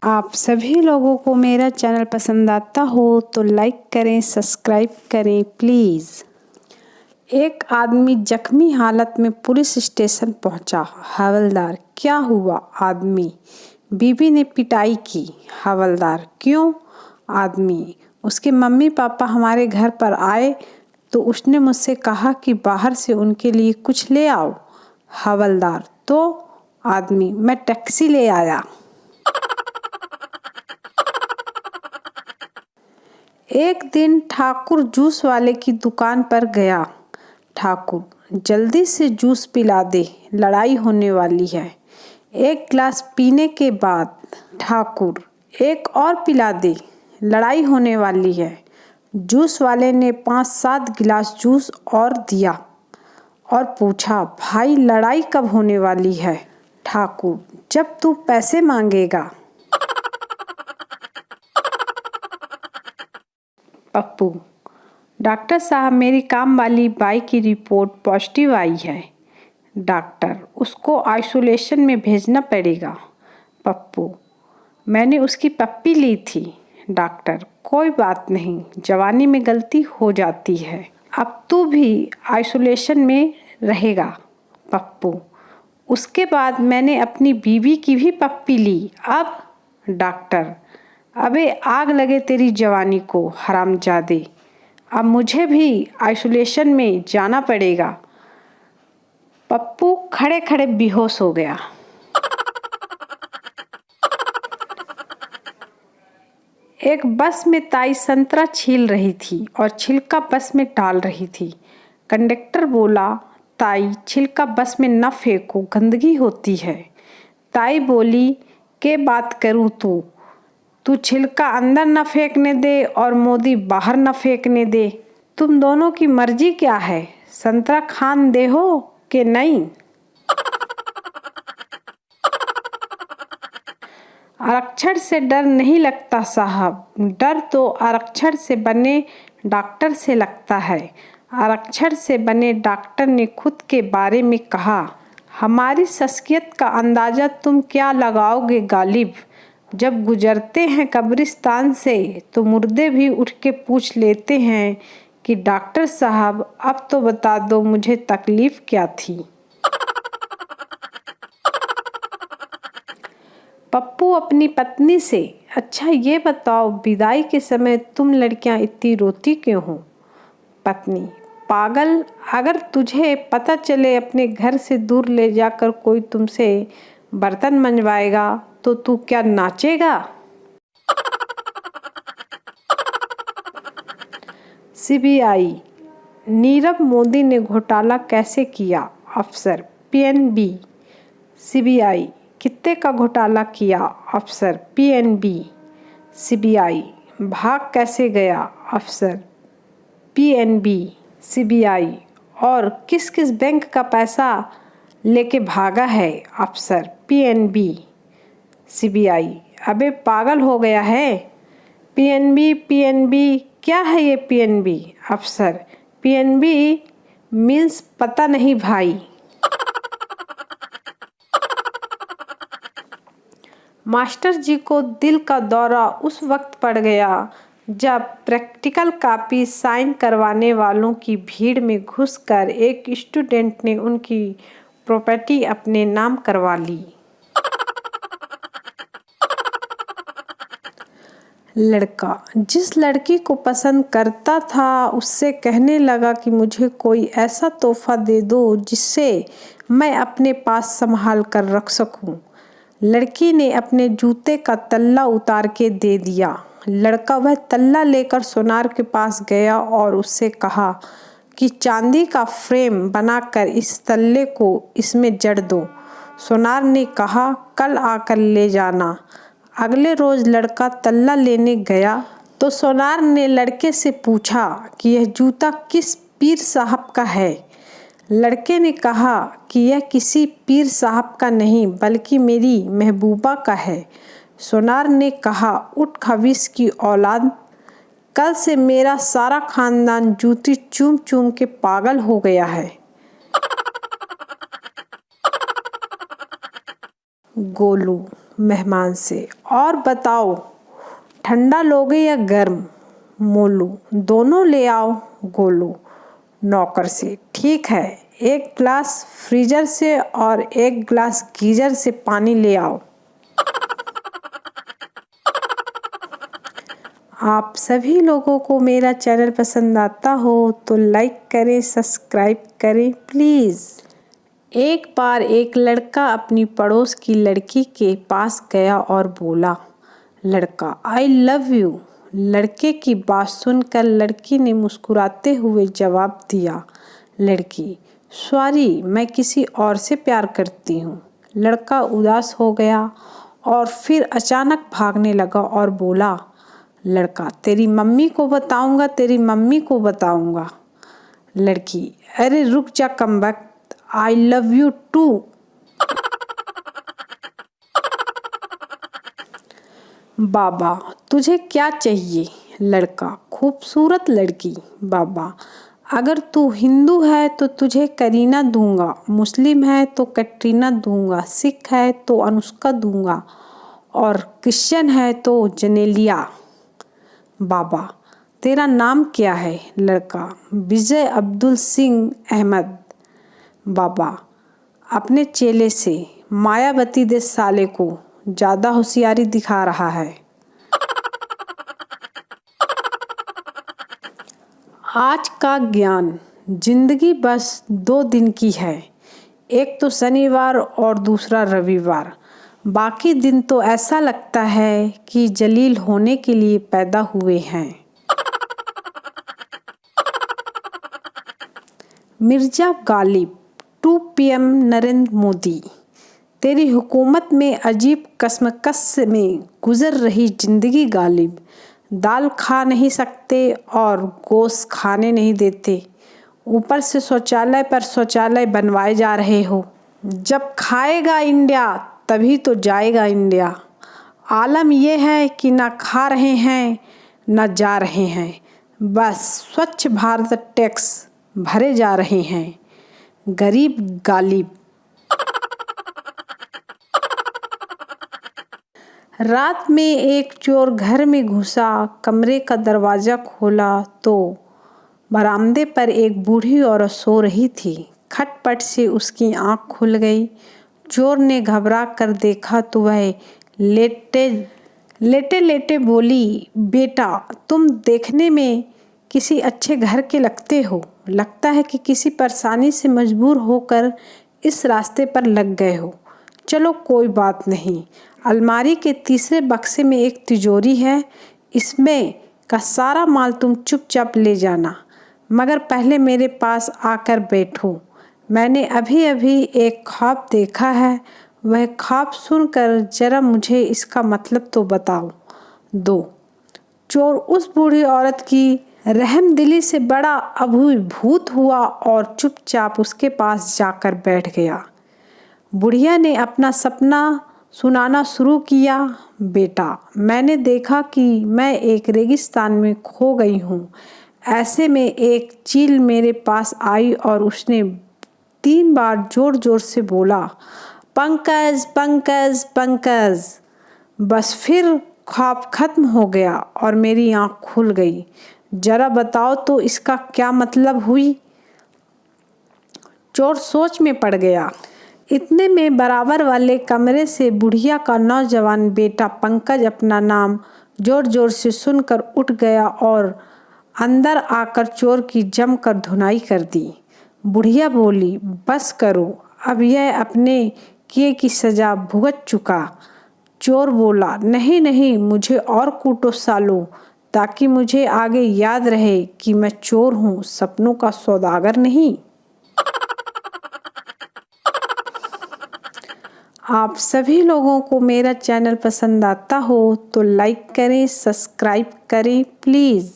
आप सभी लोगों को मेरा चैनल पसंद आता हो तो लाइक करें, सब्सक्राइब करें प्लीज़। एक आदमी जख्मी हालत में पुलिस स्टेशन पहुंचा। हवलदार, क्या हुआ? आदमी, बीवी ने पिटाई की। हवलदार, क्यों? आदमी, उसके मम्मी पापा हमारे घर पर आए तो उसने मुझसे कहा कि बाहर से उनके लिए कुछ ले आओ। हवलदार, तो? आदमी, मैं टैक्सी ले आया। एक दिन ठाकुर जूस वाले की दुकान पर गया। ठाकुर, जल्दी से जूस पिला दे, लड़ाई होने वाली है। एक गिलास पीने के बाद ठाकुर, एक और पिला दे, लड़ाई होने वाली है। जूस वाले ने 5-7 गिलास जूस और दिया और पूछा, भाई लड़ाई कब होने वाली है? ठाकुर, जब तू पैसे मांगेगा। पप्पू, डॉक्टर साहब, मेरी काम वाली बाई की रिपोर्ट पॉजिटिव आई है। डॉक्टर, उसको आइसोलेशन में भेजना पड़ेगा। पप्पू, मैंने उसकी पप्पी ली थी। डॉक्टर, कोई बात नहीं, जवानी में गलती हो जाती है। अब तू भी आइसोलेशन में रहेगा। पप्पू, उसके बाद मैंने अपनी बीवी की भी पप्पी ली। अब? डॉक्टर, अबे आग लगे तेरी जवानी को, हरामजादे। अब मुझे भी आइसोलेशन में जाना पड़ेगा। पप्पू खड़े खड़े बेहोश हो गया। एक बस में ताई संतरा छील रही थी और छिलका बस में डाल रही थी। कंडक्टर बोला, ताई छिलका बस में न फेंको, गंदगी होती है। ताई बोली, के बात करूँ तू छिलका अंदर न फेंकने दे और मोदी बाहर न फेंकने दे। तुम दोनों की मर्जी क्या है? संतरा खान दे हो कि नहीं? आरक्षण से डर नहीं लगता साहब, डर तो आरक्षण से बने डॉक्टर से लगता है। आरक्षण से बने डॉक्टर ने खुद के बारे में कहा, हमारी शख्सियत का अंदाज़ा तुम क्या लगाओगे गालिब? जब गुजरते हैं कब्रिस्तान से तो मुर्दे भी उठ के पूछ लेते हैं कि डॉक्टर साहब अब तो बता दो मुझे तकलीफ़ क्या थी। पप्पू अपनी पत्नी से, अच्छा ये बताओ विदाई के समय तुम लड़कियां इतनी रोती क्यों हो? पत्नी, पागल, अगर तुझे पता चले अपने घर से दूर ले जाकर कोई तुमसे बर्तन मंजवाएगा तो तू क्या नाचेगा? सीबीआई, नीरव मोदी ने घोटाला कैसे किया? अफसर, पीएनबी। सीबीआई, कितने का घोटाला किया? अफसर, पीएनबी। सीबीआई, भाग कैसे गया? अफसर, पीएनबी। सीबीआई, और किस किस बैंक का पैसा लेके भागा है? अफसर, पीएनबी। सीबीआई, अबे पागल हो गया है? पीएनबी पीएनबी क्या है ये पीएनबी? अफसर, पीएनबी मीन्स पता नहीं भाई। मास्टर जी को दिल का दौरा उस वक्त पड़ गया जब प्रैक्टिकल कॉपी साइन करवाने वालों की भीड़ में घुसकर एक स्टूडेंट ने उनकी प्रॉपर्टी अपने नाम करवा ली। लड़का जिस लड़की को पसंद करता था उससे कहने लगा कि मुझे कोई ऐसा तोहफा दे दो जिससे मैं अपने पास संभाल कर रख सकूं। लड़की ने अपने जूते का तल्ला उतार के दे दिया। लड़का वह तल्ला लेकर सोनार के पास गया और उससे कहा कि चांदी का फ्रेम बनाकर इस तल्ले को इसमें जड़ दो। सोनार ने कहा, कल आकर ले जाना। अगले रोज लड़का तल्ला लेने गया तो सोनार ने लड़के से पूछा कि यह जूता किस पीर साहब का है। लड़के ने कहा कि यह किसी पीर साहब का नहीं बल्कि मेरी महबूबा का है। सोनार ने कहा, उठ खबीस की औलाद, कल से मेरा सारा खानदान जूती चूम चूम के पागल हो गया है। गोलू, मेहमान से, और बताओ ठंडा लोगे या गर्म? मोलू, दोनों ले आओ। गोलू नौकर से, ठीक है, एक गिलास फ्रीजर से और एक गिलास गीजर से पानी ले आओ। आप सभी लोगों को मेरा चैनल पसंद आता हो तो लाइक करें, सब्सक्राइब करें प्लीज़। एक बार एक लड़का अपनी पड़ोस की लड़की के पास गया और बोला, लड़का आई लव यू। लड़के की बात सुनकर लड़की ने मुस्कुराते हुए जवाब दिया, लड़की सॉरी, मैं किसी और से प्यार करती हूँ। लड़का उदास हो गया और फिर अचानक भागने लगा और बोला, लड़का तेरी मम्मी को बताऊंगा, तेरी मम्मी को बताऊंगा। लड़की, अरे रुक जा कमबख्त, आई लव यू टू। बाबा, तुझे क्या चाहिए? लड़का, खूबसूरत लड़की। बाबा, अगर तू हिंदू है तो तुझे करीना दूंगा, मुस्लिम है तो कैटरीना दूंगा, सिख है तो अनुष्का दूंगा और क्रिश्चियन है तो जनेलिया। बाबा, तेरा नाम क्या है? लड़का, विजय अब्दुल सिंह अहमद। बाबा, अपने चेले से, मायावती दे साले को, ज़्यादा होशियारी दिखा रहा है। आज का ज्ञान, जिंदगी बस 2 दिन की है, एक तो शनिवार और दूसरा रविवार। बाकी दिन तो ऐसा लगता है कि जलील होने के लिए पैदा हुए हैं। मिर्जा गालिब, 2 PM नरेंद्र मोदी। तेरी हुकूमत में अजीब कसमकस में गुजर रही जिंदगी गालिब। दाल खा नहीं सकते और गोश्त खाने नहीं देते, ऊपर से शौचालय पर शौचालय बनवाए जा रहे हो। जब खाएगा इंडिया तभी तो जाएगा इंडिया। आलम यह है कि ना खा रहे हैं ना जा रहे हैं, बस स्वच्छ भारत टैक्स भरे जा रहे हैं। गरीब गालिब। रात में एक चोर घर में घुसा, कमरे का दरवाज़ा खोला तो बरामदे पर एक बूढ़ी औरत सो रही थी। खटपट से उसकी आंख खुल गई। चोर ने घबरा कर देखा तो वह लेटे लेटे बोली, बेटा तुम देखने में किसी अच्छे घर के लगते हो, लगता है कि किसी परेशानी से मजबूर होकर इस रास्ते पर लग गए हो। चलो कोई बात नहीं, अलमारी के तीसरे बक्से में एक तिजोरी है, इसमें का सारा माल तुम चुपचाप ले जाना, मगर पहले मेरे पास आकर बैठो। मैंने अभी अभी एक ख्वाब देखा है, वह ख्वाब सुनकर जरा मुझे इसका मतलब तो बताओ। 2 चोर उस बूढ़ी औरत की रहमदिली से बड़ा अभिभूत हुआ और चुपचाप उसके पास जाकर बैठ गया। बुढ़िया ने अपना सपना सुनाना शुरू किया, बेटा मैंने देखा कि मैं एक रेगिस्तान में खो गई हूँ। ऐसे में एक चील मेरे पास आई और उसने 3 बार जोर जोर से बोला, पंकज पंकज पंकज। बस फिर ख्वाब खत्म हो गया और मेरी आँख खुल गई। जरा बताओ तो इसका क्या मतलब हुई? चोर सोच में पड़ गया। इतने में बराबर वाले कमरे से बुढ़िया का नौजवान बेटा पंकज अपना नाम जोर जोर से सुनकर उठ गया और अंदर आकर चोर की जमकर धुनाई कर दी। बुढ़िया बोली, बस करो, अब यह अपने किए की सजा भुगत चुका। चोर बोला, नहीं नहीं, मुझे और कूटो सालो, ताकि मुझे आगे याद रहे कि मैं चोर हूँ, सपनों का सौदागर नहीं। आप सभी लोगों को मेरा चैनल पसंद आता हो तो लाइक करें, सब्सक्राइब करें प्लीज़।